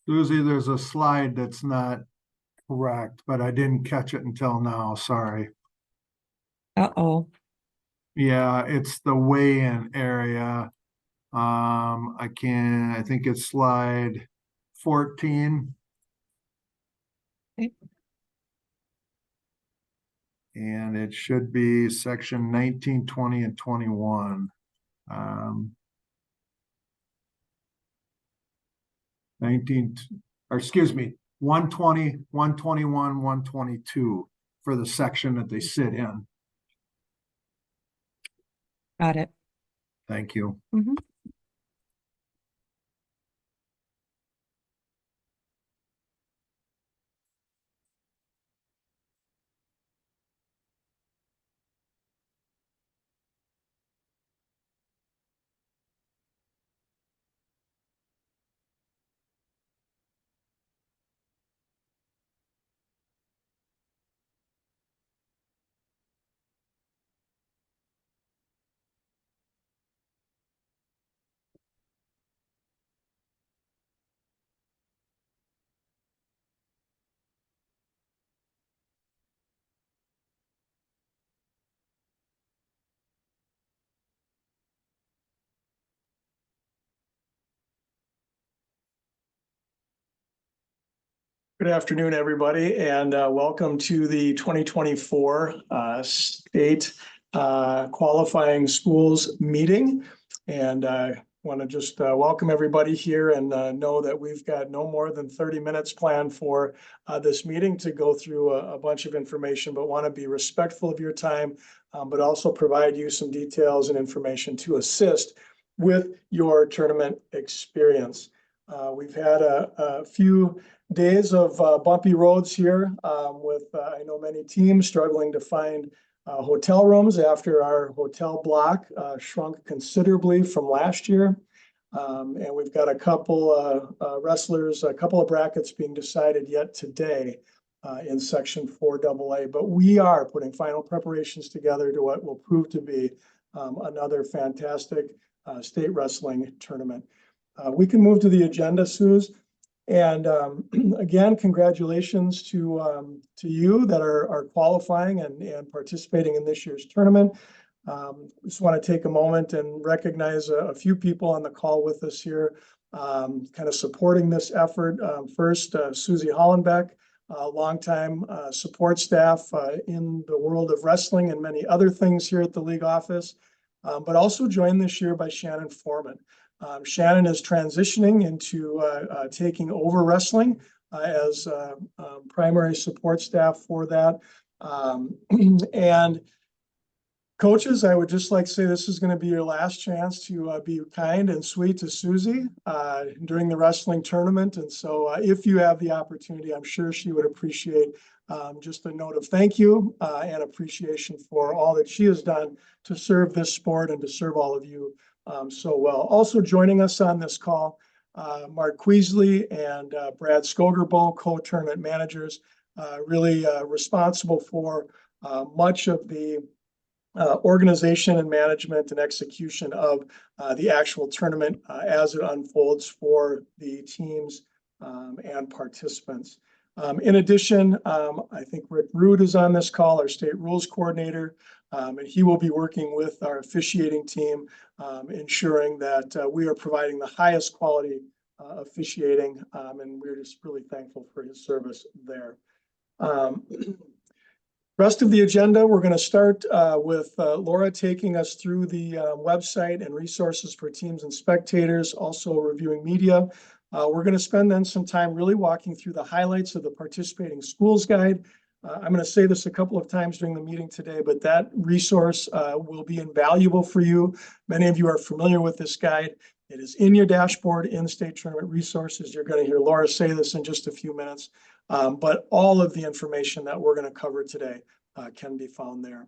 Susie, there's a slide that's not correct, but I didn't catch it until now. Sorry. Uh-oh. Yeah, it's the weigh-in area. I think it's slide 14. Okay. And it should be section 19, 20, and 21. 19, or excuse me, 120, 121, 122 for the section that they sit in. Got it. Thank you. Mhm. Good afternoon, everybody, and welcome to the 2024 state qualifying schools meeting. And I want to just welcome everybody here and know that we've got no more than 30 minutes planned for this meeting to go through a bunch of information, but want to be respectful of your time, but also provide you some details and information to assist with your tournament experience. We've had a few days of bumpy roads here with, I know, many teams struggling to find hotel rooms after our hotel block shrunk considerably from last year. And we've got a couple wrestlers, a couple of brackets being decided yet today in section 4AA, but we are putting final preparations together to what will prove to be another fantastic state wrestling tournament. We can move to the agenda, Suze. And again, congratulations to you that are qualifying and participating in this year's tournament. Just want to take a moment and recognize a few people on the call with us here, kind of supporting this effort. First, Susie Hollenbeck, longtime support staff in the world of wrestling and many other things here at the league office, but also joined this year by Shannon Foreman. Shannon is transitioning into taking over wrestling as primary support staff for that. And coaches, I would just like to say this is going to be your last chance to be kind and sweet to Susie during the wrestling tournament. And so if you have the opportunity, I'm sure she would appreciate just a note of thank you and appreciation for all that she has done to serve this sport and to serve all of you so well. Also joining us on this call, Mark Queasley and Brad Skogerbo, co-tournament managers, really responsible for much of the organization and management and execution of the actual tournament as it unfolds for the teams and participants. In addition, I think Rick Rood is on this call, our state rules coordinator, and he will be working with our officiating team, ensuring that we are providing the highest quality officiating, and we're just really thankful for his service there. Rest of the agenda, we're going to start with Laura taking us through the website and resources for teams and spectators, also reviewing media. We're going to spend then some time really walking through the highlights of the participating schools guide. I'm going to say this a couple of times during the meeting today, but that resource will be invaluable for you. Many of you are familiar with this guide. It is in your dashboard in state tournament resources. You're going to hear Laura say this in just a few minutes, but all of the information that we're going to cover today can be found there.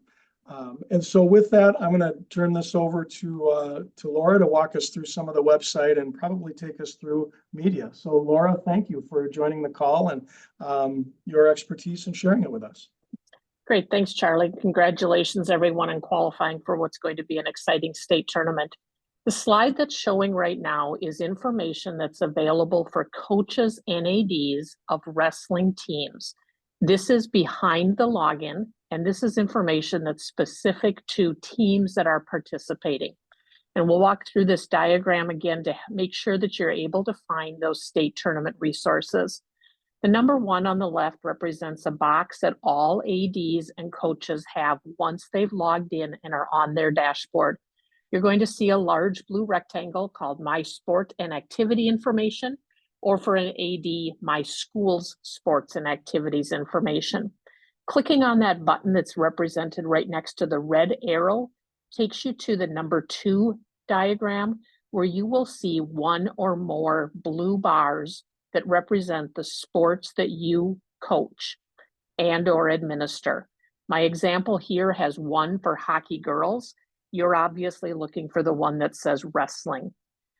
And so with that, I'm going to turn this over to Laura to walk us through some of the website and probably take us through media. So Laura, thank you for joining the call and your expertise and sharing it with us. Great, thanks, Charlie. Congratulations, everyone, on qualifying for what's going to be an exciting state tournament. The slide that's showing right now is information that's available for coaches and ADs of wrestling teams. This is behind the login, and this is information that's specific to teams that are participating. And we'll walk through this diagram again to make sure that you're able to find those state tournament resources. The number 1 on the left represents a box that all ADs and coaches have once they've logged in and are on their dashboard. You're going to see a large blue rectangle called My Sport and Activity Information, or for an AD, My School's Sports and Activities Information. Clicking on that button that's represented right next to the red arrow takes you to the number 2 diagram, where you will see 1 or more blue bars that represent the sports that you coach and or administer. My example here has 1 for hockey girls. You're obviously looking for the one that says wrestling.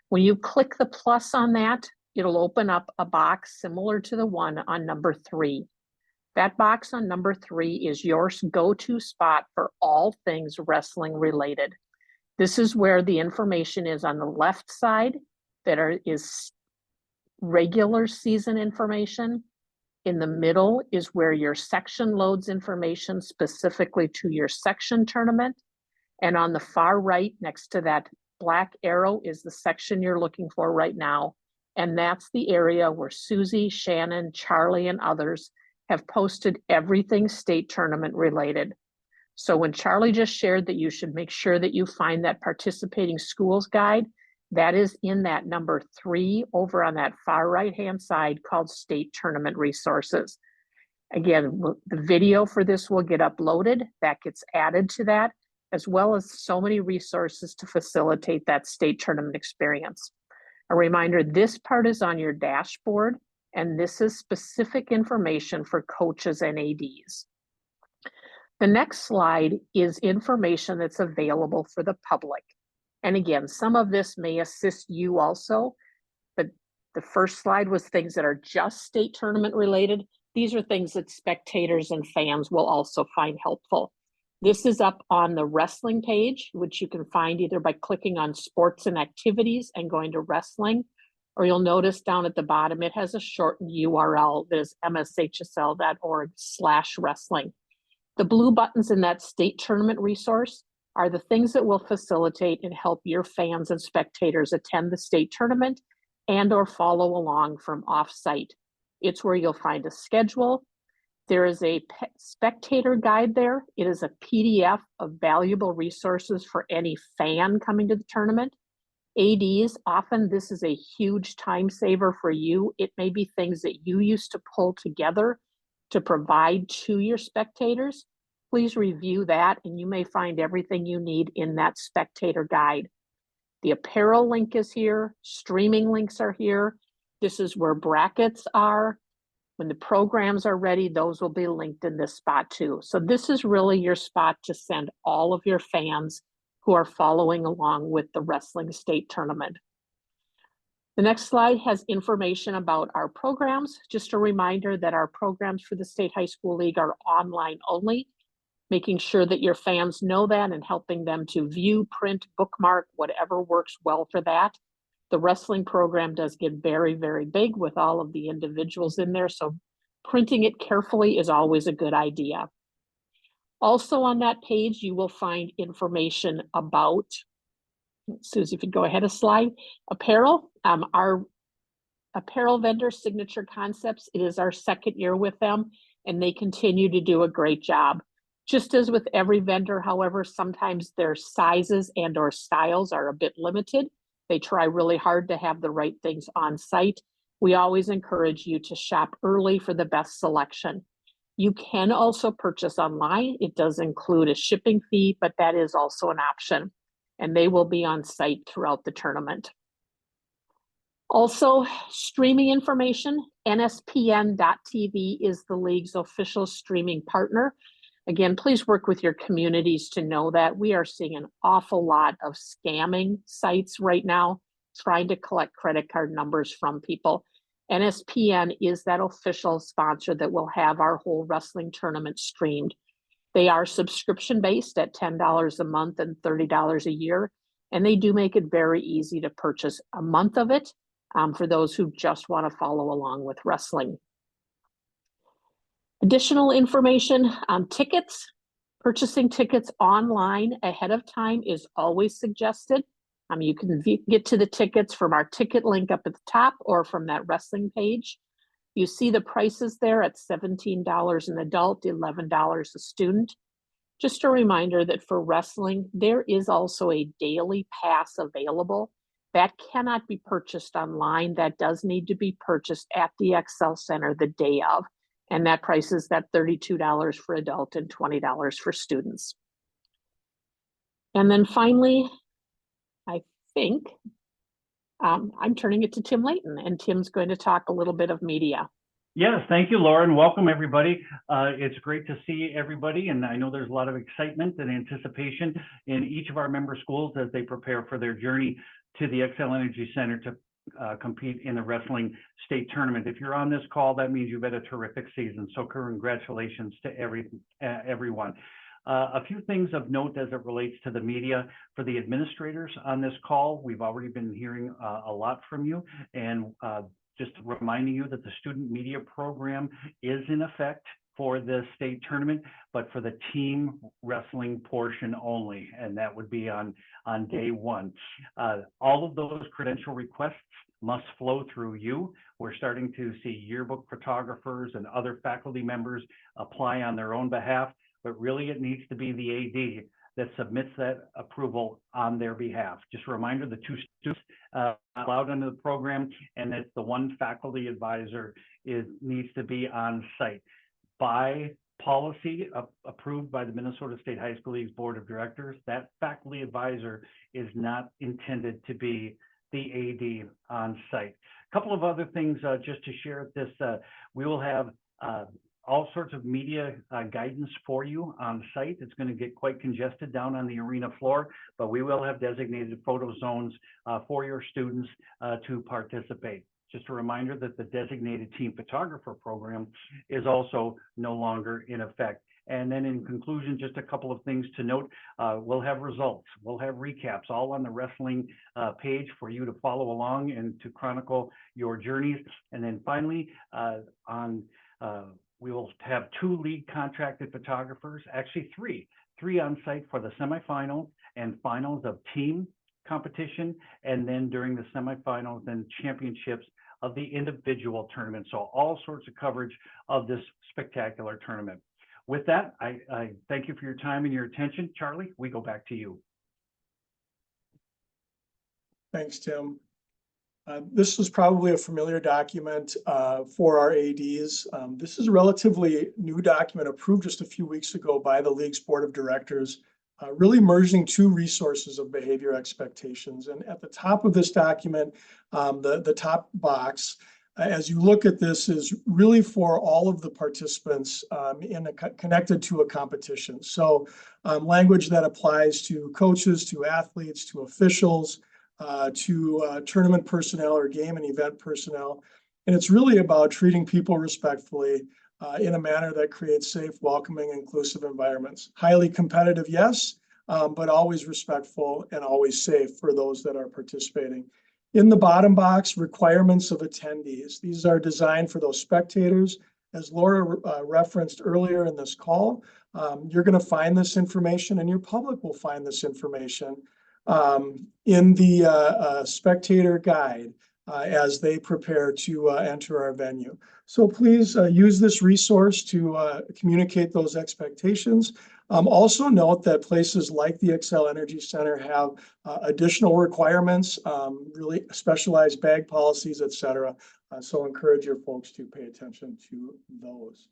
When you click the plus on that, it'll open up a box similar to the one on number 3. That box on number 3 is your go-to spot for all things wrestling related. This is where the information is on the left side is regular season information. In the middle is where your section loads information specifically to your section tournament. And on the far right, next to that black arrow, is the section you're looking for right now. And that's the area where Susie, Shannon, Charlie, and others have posted everything state tournament related. So when Charlie just shared that you should make sure that you find that participating schools guide, that is in that number 3 over on that far right-hand side called State Tournament Resources. Again, the video for this will get uploaded. That gets added to that, as well as so many resources to facilitate that state tournament experience. A reminder, this part is on your dashboard, and this is specific information for coaches and ADs. The next slide is information that's available for the public. And again, some of this may assist you also, but the first slide was things that are just state tournament related. These are things that spectators and fans will also find helpful. This is up on the wrestling page, which you can find either by clicking on sports and activities and going to wrestling, or you'll notice down at the bottom, it has a shortened URL that is mshsl.org/wrestling. The blue buttons in that state tournament resource are the things that will facilitate and help your fans and spectators attend the state tournament and or follow along from off-site. It's where you'll find a schedule. There is a spectator guide there. It is a PDF of valuable resources for any fan coming to the tournament. ADs, often this is a huge time saver for you. It may be things that you used to pull together to provide to your spectators. Please review that, and you may find everything you need in that spectator guide. The apparel link is here. Streaming links are here. This is where brackets are. When the programs are ready, those will be linked in this spot too. So this is really your spot to send all of your fans who are following along with the wrestling state tournament. The next slide has information about our programs. Just a reminder that our programs for the State High School League are online only, making sure that your fans know that and helping them to view, print, bookmark, whatever works well for that. The wrestling program does get very, very big with all of the individuals in there, so printing it carefully is always a good idea. Also on that page, you will find information about, Susie, if you go ahead a slide, apparel. Our apparel vendor, Signature Concepts, it is our second year with them, and they continue to do a great job. Just as with every vendor, however, sometimes their sizes and or styles are a bit limited. They try really hard to have the right things on site. We always encourage you to shop early for the best selection. You can also purchase online. It does include a shipping fee, but that is also an option, and they will be on site throughout the tournament. Also, streaming information, NSPN.TV is the league's official streaming partner. Again, please work with your communities to know that we are seeing an awful lot of scamming sites right now, trying to collect credit card numbers from people. NSPN is that official sponsor that will have our whole wrestling tournament streamed. They are subscription based at $10 a month and $30 a year. And they do make it very easy to purchase a month of it for those who just want to follow along with wrestling. Additional information on tickets. Purchasing tickets online ahead of time is always suggested. You can get to the tickets from our ticket link up at the top or from that wrestling page. You see the prices there at $17 an adult, $11 a student. Just a reminder that for wrestling, there is also a daily pass available. That cannot be purchased online. That does need to be purchased at the Xcel Center the day of. And that price is that $32 for adult and $20 for students. And then finally, I think I'm turning it to Tim Layton, and Tim's going to talk a little bit of media. Yes, thank you, Laura, and welcome everybody. It's great to see everybody, and I know there's a lot of excitement and anticipation in each of our member schools as they prepare for their journey to the Xcel Energy Center to compete in the wrestling state tournament. If you're on this call, that means you've had a terrific season, so congratulations to everyone. A few things of note as it relates to the media. For the administrators on this call, we've already been hearing a lot from you, and just reminding you that the student media program is in effect for the state tournament, but for the team wrestling portion only, and that would be on day one. All of those credential requests must flow through you. We're starting to see yearbook photographers and other faculty members apply on their own behalf, but really it needs to be the AD that submits that approval on their behalf. Just a reminder, the 2 students allowed under the program, and that the 1 faculty advisor needs to be on site. By policy approved by the Minnesota State High School League's Board of Directors, that faculty advisor is not intended to be the AD on site. A couple of other things just to share at this, we will have all sorts of media guidance for you on site. It's going to get quite congested down on the arena floor, but we will have designated photo zones for your students to participate. Just a reminder that the designated team photographer program is also no longer in effect. And then in conclusion, just a couple of things to note. We'll have results, we'll have recaps all on the wrestling page for you to follow along and to chronicle your journeys. And then finally, we will have 2 league contracted photographers, actually 3 on site for the semifinals and finals of team competition, and then during the semifinals and championships of the individual tournament. So all sorts of coverage of this spectacular tournament. With that, I thank you for your time and your attention. Charlie, we go back to you. Thanks, Tim. This is probably a familiar document for our ADs. This is a relatively new document approved just a few weeks ago by the league's board of directors, really merging 2 resources of behavior expectations. And at the top of this document, the top box, as you look at this, is really for all of the participants connected to a competition. So language that applies to coaches, to athletes, to officials, to tournament personnel or game and event personnel. And it's really about treating people respectfully in a manner that creates safe, welcoming, inclusive environments. Highly competitive, yes, but always respectful and always safe for those that are participating. In the bottom box, requirements of attendees. These are designed for those spectators. As Laura referenced earlier in this call, you're going to find this information, and your public will find this information in the spectator guide as they prepare to enter our venue. So please use this resource to communicate those expectations. Also note that places like the Xcel Energy Center have additional requirements, really specialized bag policies, et cetera. So encourage your folks to pay attention to those.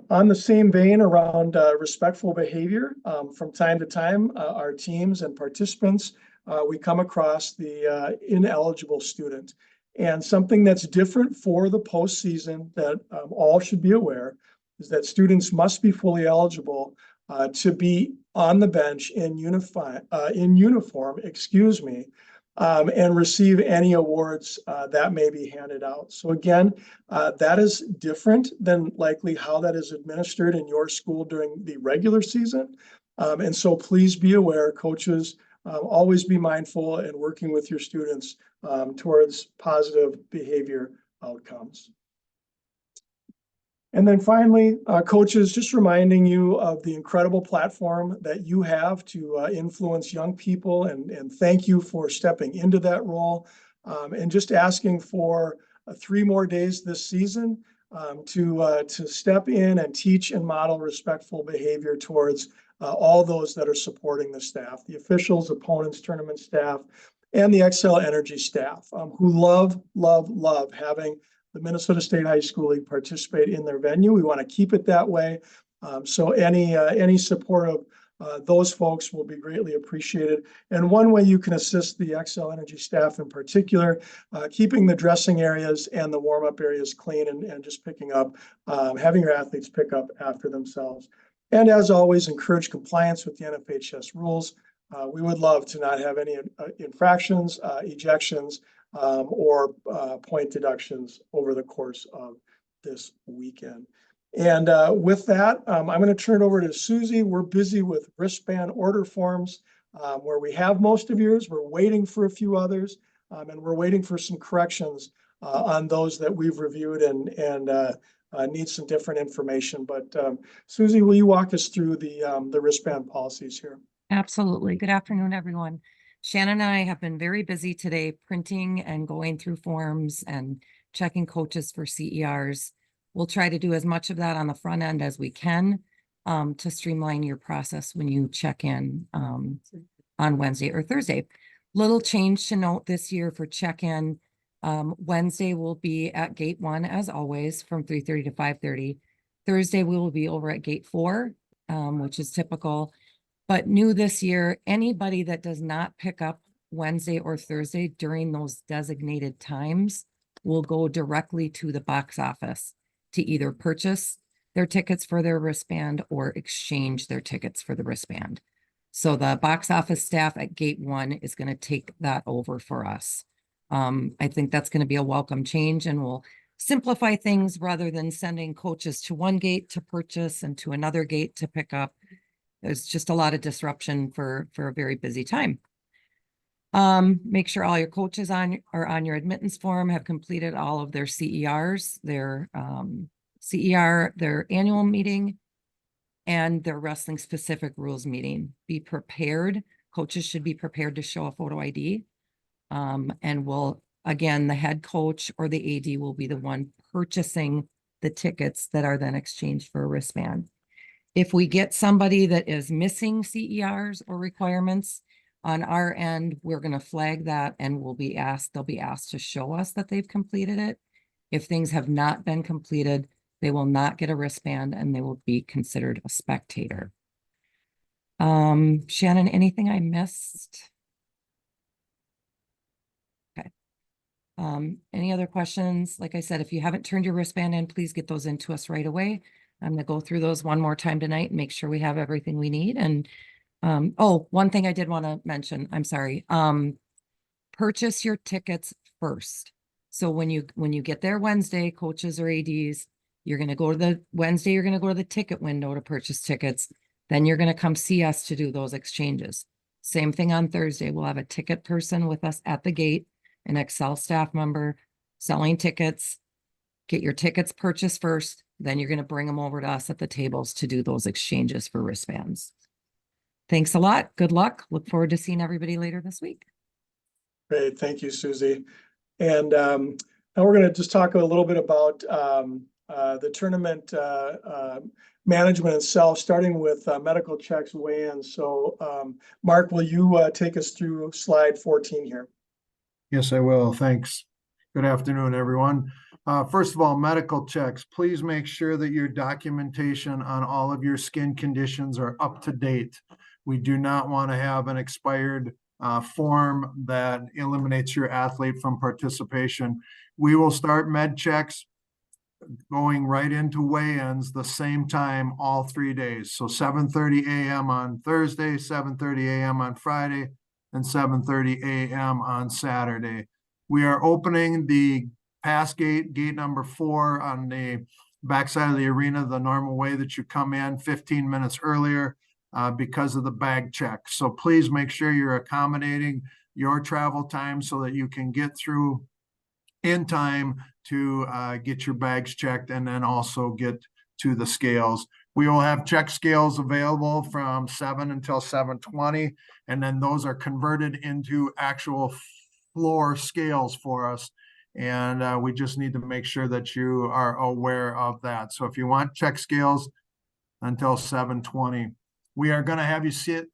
On the same vein around respectful behavior, from time to time, our teams and participants, we come across the ineligible student. And something that's different for the postseason that all should be aware is that students must be fully eligible to be on the bench in uniform, and receive any awards that may be handed out. So again, that is different than likely how that is administered in your school during the regular season. And so please be aware, coaches always be mindful and working with your students towards positive behavior outcomes. And then finally, coaches, just reminding you of the incredible platform that you have to influence young people, and thank you for stepping into that role, and just asking for 3 more days this season to step in and teach and model respectful behavior towards all those that are supporting the staff, the officials, opponents, tournament staff, and the Xcel Energy staff, who love having the Minnesota State High School League participate in their venue. We want to keep it that way. So any support of those folks will be greatly appreciated. And one way you can assist the Xcel Energy staff in particular, keeping the dressing areas and the warm-up areas clean, and just picking up, having your athletes pick up after themselves. And as always, encourage compliance with the NFHS rules. We would love to not have any infractions, ejections, or point deductions over the course of this weekend. And with that, I'm going to turn it over to Susie. We're busy with wristband order forms where we have most of yours. We're waiting for a few others, and we're waiting for some corrections on those that we've reviewed and need some different information. But Susie, will you walk us through the wristband policies here? Absolutely. Good afternoon, everyone. Shannon and I have been very busy today printing and going through forms and checking coaches for CERs. We'll try to do as much of that on the front end as we can to streamline your process when you check in on Wednesday or Thursday. Little change to note this year for check-in. Wednesday will be at gate 1 as always from 3:30 to 5:30. Thursday we will be over at gate 4, which is typical. But new this year, anybody that does not pick up Wednesday or Thursday during those designated times will go directly to the box office to either purchase their tickets for their wristband or exchange their tickets for the wristband. So the box office staff at gate 1 is going to take that over for us. I think that's going to be a welcome change and will simplify things rather than sending coaches to one gate to purchase and to another gate to pick up. There's just a lot of disruption for a very busy time. Make sure all your coaches are on your admittance form have completed all of their CERs, their CER, their annual meeting, and their wrestling specific rules meeting. Be prepared. Coaches should be prepared to show a photo ID. And again, the head coach or the AD will be the one purchasing the tickets that are then exchanged for a wristband. If we get somebody that is missing CERs or requirements on our end, we're going to flag that and they'll be asked to show us that they've completed it. If things have not been completed, they will not get a wristband and they will be considered a spectator. Shannon, anything I missed? Okay. Any other questions? Like I said, if you haven't turned your wristband in, please get those into us right away. I'm going to go through those one more time tonight and make sure we have everything we need. And one thing I did want to mention, I'm sorry. Purchase your tickets first. So when you get there Wednesday, coaches or ADs, you're going to go to the ticket window to purchase tickets. Then you're going to come see us to do those exchanges. Same thing on Thursday. We'll have a ticket person with us at the gate, an Xcel staff member selling tickets. Get your tickets purchased first. Then you're going to bring them over to us at the tables to do those exchanges for wristbands. Thanks a lot. Good luck. Look forward to seeing everybody later this week. Great. Thank you, Susie. And now we're going to just talk a little bit about the tournament management itself, starting with medical checks weigh-ins. So Mark, will you take us through slide 14 here? Yes, I will. Thanks. Good afternoon, everyone. First of all, medical checks. Please make sure that your documentation on all of your skin conditions are up to date. We do not want to have an expired form that eliminates your athlete from participation. We will start med checks going right into weigh-ins the same time all 3 days. So 7:30 a.m. on Thursday, 7:30 a.m. on Friday, and 7:30 a.m. on Saturday. We are opening the pass gate number 4 on the backside of the arena, the normal way that you come in 15 minutes earlier. because of the bag check. So please make sure you're accommodating your travel time so that you can get through in time to get your bags checked and then also get to the scales. We will have check scales available from 7 until 7:20, and then those are converted into actual floor scales for us. And we just need to make sure that you are aware of that. So if you want check scales until 7:20, we are going to have you sit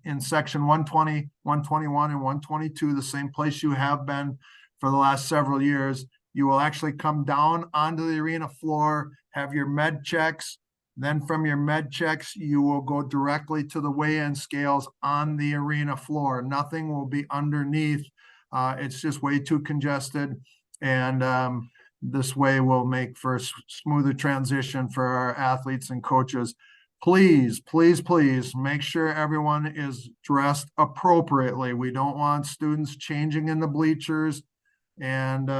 in section 120, 121, and 122, the same place you have been for the last several years. You will actually come down onto the arena floor, have your med checks. Then from your med checks, you will go directly to the weigh-in scales on the arena floor. Nothing will be underneath. It's just way too congested. And this way will make for a smoother transition for our athletes and coaches. Please, please, please make sure everyone is dressed appropriately. We don't want students changing in the bleachers, and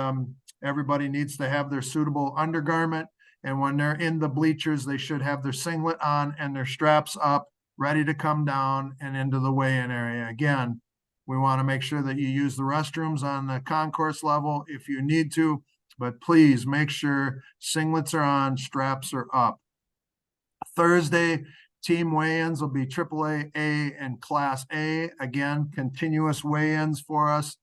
everybody needs to have their suitable undergarment. And when they're in the bleachers, they should have their singlet on and their straps up, ready to come down and into the weigh-in area. Again, we want to make sure that you use the restrooms on the concourse level if you need to, but please make sure singlets are on, straps are up. Thursday, team weigh-ins will be AAA, A, and Class A. Again, continuous weigh-ins for us.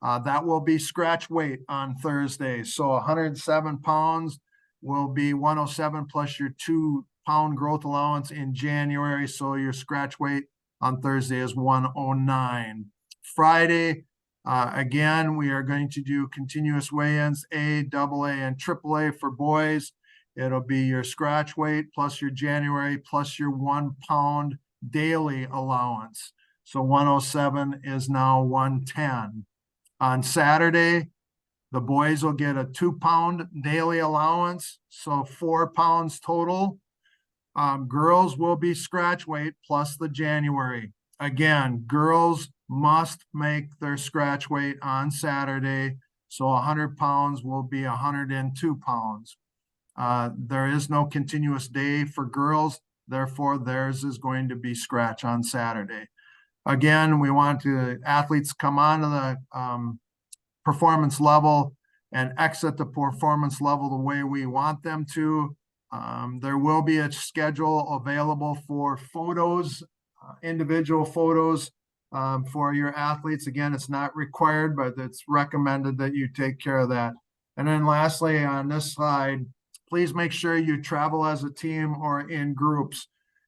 That will be scratch weight on Thursday. So 107 pounds will be 107 plus your 2-pound growth allowance in January. So your scratch weight on Thursday is 109. Friday, again, we are going to do continuous weigh-ins, A, AA, and AAA for boys. It'll be your scratch weight plus your January plus your 1-pound daily allowance. So 107 is now 110. On Saturday, the boys will get a 2-pound daily allowance, so 4 pounds total. Girls will be scratch weight plus the January. Again, girls must make their scratch weight on Saturday, so 100 pounds will be 102 pounds. There is no continuous day for girls, therefore theirs is going to be scratch on Saturday. Again, we want athletes come onto the performance level and exit the performance level the way we want them to. There will be a schedule available for photos, individual photos for your athletes. Again, it's not required, but it's recommended that you take care of that. And then lastly, on this slide, please make sure you travel as a team or in groups.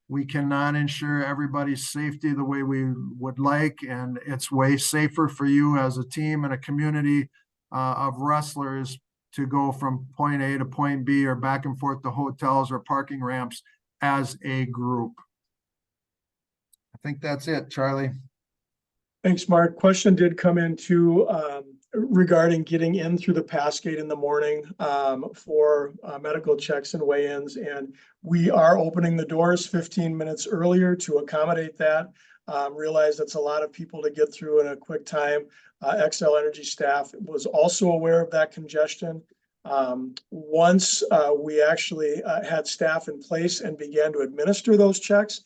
We cannot ensure everybody's safety the way we would like, and it's way safer for you as a team and a community of wrestlers to go from point A to point B or back and forth to hotels or parking ramps as a group. I think that's it, Charlie. Thanks, Mark. Question did come in too regarding getting in through the pass gate in the morning for medical checks and weigh-ins. And we are opening the doors 15 minutes earlier to accommodate that. Realize that's a lot of people to get through in a quick time. Xcel Energy staff was also aware of that congestion. Once we actually had staff in place and began to administer those checks,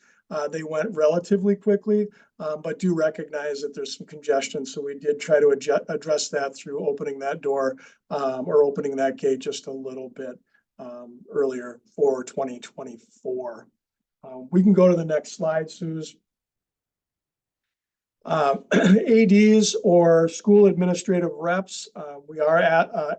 they went relatively quickly, but do recognize that there's some congestion. So we did try to address that through opening that door or opening that gate just a little bit earlier for 2024. We can go to the next slide, Suze. ADs or school administrative reps, we are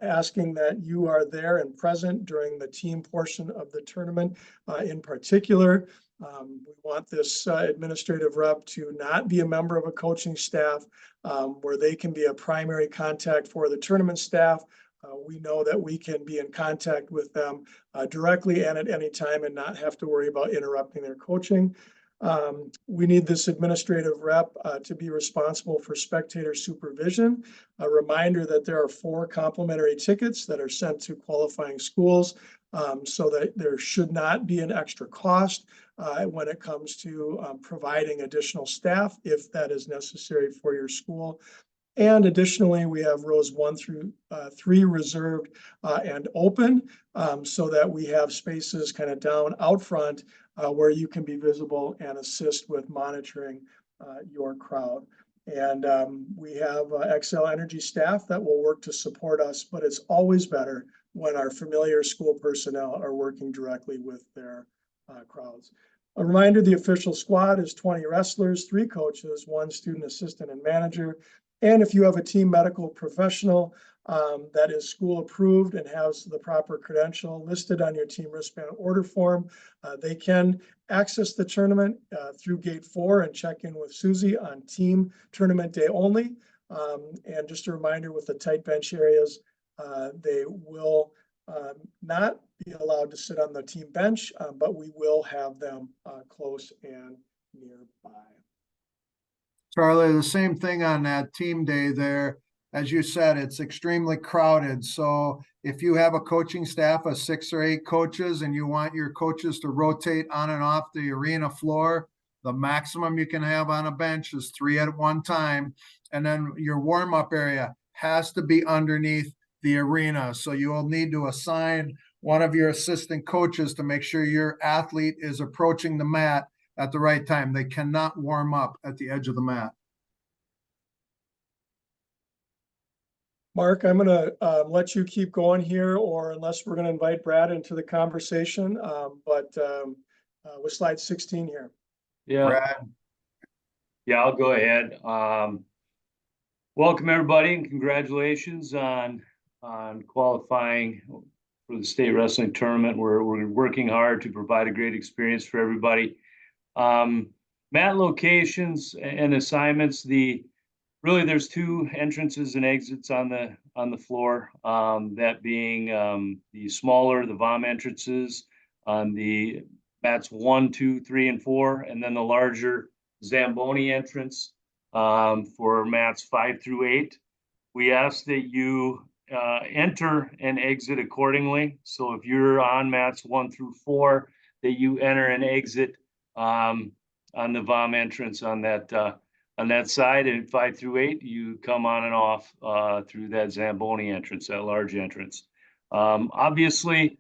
asking that you are there and present during the team portion of the tournament in particular. We want this administrative rep to not be a member of a coaching staff where they can be a primary contact for the tournament staff. We know that we can be in contact with them directly and at any time and not have to worry about interrupting their coaching. We need this administrative rep to be responsible for spectator supervision. A reminder that there are 4 complimentary tickets that are sent to qualifying schools so that there should not be an extra cost when it comes to providing additional staff if that is necessary for your school. And additionally, we have rows 1 through 3 reserved and open so that we have spaces kind of down out front where you can be visible and assist with monitoring your crowd. And we have Xcel Energy staff that will work to support us, but it's always better when our familiar school personnel are working directly with their crowds. A reminder, the official squad is 20 wrestlers, 3 coaches, 1 student assistant and manager. And if you have a team medical professional that is school approved and has the proper credential listed on your team wristband order form, they can access the tournament through gate 4 and check in with Susie on team tournament day only. And just a reminder, with the tight bench areas, they will not be allowed to sit on the team bench, but we will have them close and nearby. Charlie, the same thing on that team day there. As you said, it's extremely crowded. So if you have a coaching staff of 6 or 8 coaches and you want your coaches to rotate on and off the arena floor, the maximum you can have on a bench is 3 at one time. And then your warm-up area has to be underneath the arena. So you will need to assign one of your assistant coaches to make sure your athlete is approaching the mat at the right time. They cannot warm up at the edge of the mat. Mark, I'm going to let you keep going here, or unless we're going to invite Brad into the conversation, but with slide 16 here. Yeah, Brad, yeah, I'll go ahead. Welcome everybody and congratulations on qualifying for the state wrestling tournament. We're working hard to provide a great experience for everybody. Mat locations and assignments, really there's 2 entrances and exits on the floor, that being the smaller, the VOM entrances on the mats 1, 2, 3, and 4, and then the larger Zamboni entrance for mats 5 through 8. We ask that you enter and exit accordingly. So if you're on mats 1 through 4, that you enter and exit on the VOM entrance on that side, and 5 through 8, you come on and off through that Zamboni entrance, that large entrance. Obviously,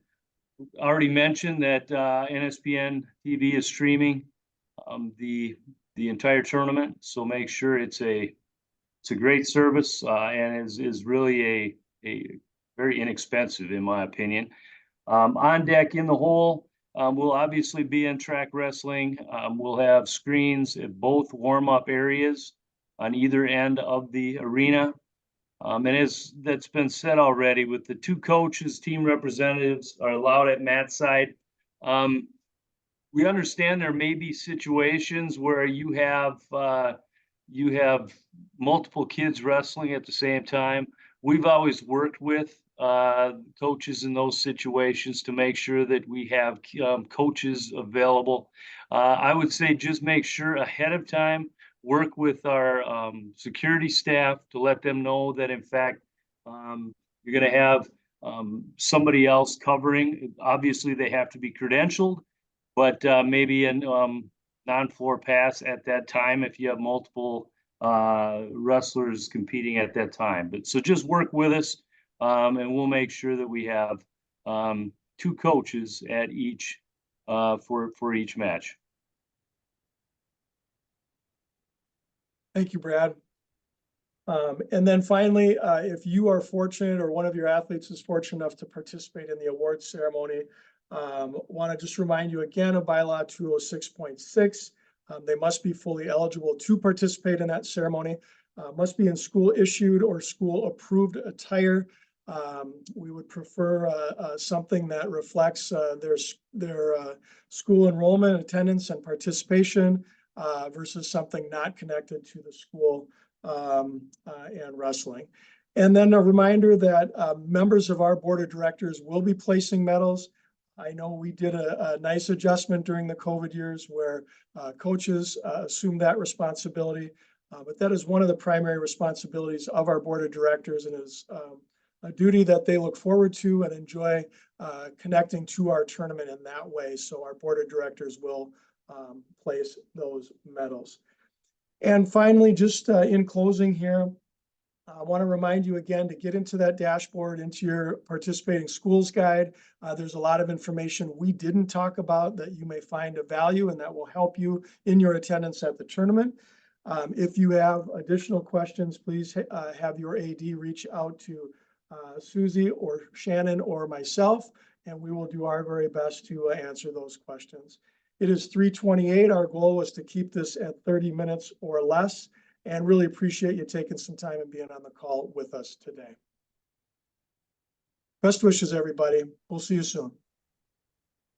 already mentioned that NSPN TV is streaming the entire tournament, so make sure it's a great service and is really a very inexpensive, in my opinion. On deck in the hole, we'll obviously be in track wrestling. We'll have screens at both warm-up areas on either end of the arena. And as that's been said already, with the 2 coaches, team representatives are allowed at mat side. We understand there may be situations where you have multiple kids wrestling at the same time. We've always worked with coaches in those situations to make sure that we have coaches available. I would say just make sure ahead of time, work with our security staff to let them know that in fact you're going to have somebody else covering. Obviously they have to be credentialed, but maybe a non-floor pass at that time if you have multiple wrestlers competing at that time. But so just work with us, and we'll make sure that we have 2 coaches at each for each match. Thank you, Brad. And then finally, if you are fortunate or one of your athletes is fortunate enough to participate in the awards ceremony, want to just remind you again of bylaw 206.6. They must be fully eligible to participate in that ceremony, must be in school issued or school approved attire. We would prefer something that reflects their school enrollment, attendance, and participation versus something not connected to the school and wrestling. And then a reminder that members of our board of directors will be placing medals. I know we did a nice adjustment during the COVID years where coaches assumed that responsibility, but that is one of the primary responsibilities of our board of directors, and is a duty that they look forward to and enjoy connecting to our tournament in that way. So our board of directors will place those medals. And finally, just in closing here, I want to remind you again to get into that dashboard, into your participating schools guide. There's a lot of information we didn't talk about that you may find of value and that will help you in your attendance at the tournament. If you have additional questions, please have your AD reach out to Susie or Shannon or myself, and we will do our very best to answer those questions. It is 3:28. Our goal was to keep this at 30 minutes or less, and really appreciate you taking some time and being on the call with us today. Best wishes, everybody. We'll see you soon.